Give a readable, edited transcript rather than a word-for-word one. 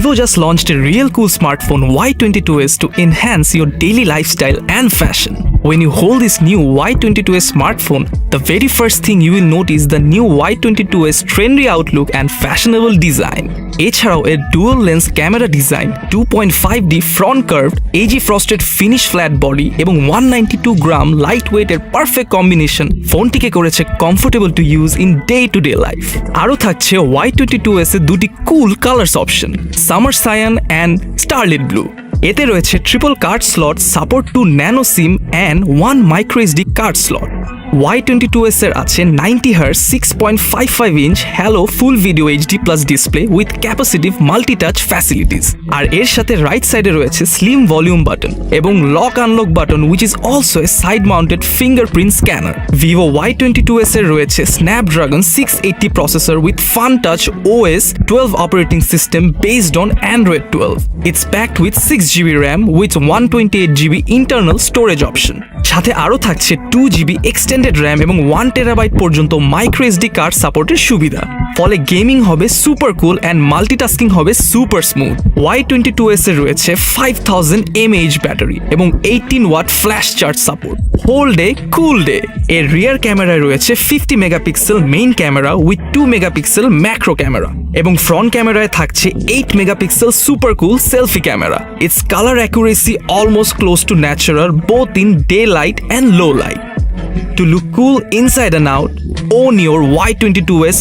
Vivo just launched a real cool smartphone Y22s to enhance your daily lifestyle and fashion. When you hold this new Y22s smartphone, the very first thing you will notice the new Y22s trendy outlook and fashionable design. এছাড়াও এর dual lens camera design, 2.5D front curved, AG frosted finish flat body এবং 192 gram light ওয়েটের perfect combination ফোনটিকে করেছে comfortable to use in day to day life. আরও থাকছে Y22s এর দুটি cool colours option, summer cyan and starlit blue. এতে রয়েছে triple card slot, support two nano SIM and 1 micro SD card slot. Y22s এর আছে 90Hz 6.55 inch halo full video HD plus display with capacitive multitouch facilities. আর এর সাথে right সাইডে রয়েছে slim volume button এবং lock unlock button which is also a side mounted fingerprint scanner. Vivo Y22s এর রয়েছে Snapdragon 680 processor with Funtouch OS 12 operating system based on Android 12. It's packed with 6GB RAM with 128GB internal storage option. সাথে আরও থাকছে 2GB extended RAM এবং 1TB পর্যন্ত micro SD card সাপোর্টের সুবিধা। ফলে গেমিং হবে সুপার কুল অ্যান্ড মাল্টিটাস্কিং হবে সুপার স্মুথ। Y22s এর রয়েছে 5000 mAh ব্যাটারি এবং 18W flash charge support. Whole day cool day. এর রিয়ার ক্যামেরায় রয়েছে 50 megapixel main camera with 2 megapixel macro camera এবং ফ্রন্ট ক্যামেরায় থাকছে 8 megapixel super cool selfie camera. It's colour accuracy almost close to natural both in day light and low light. To look cool inside and out, own your Y22s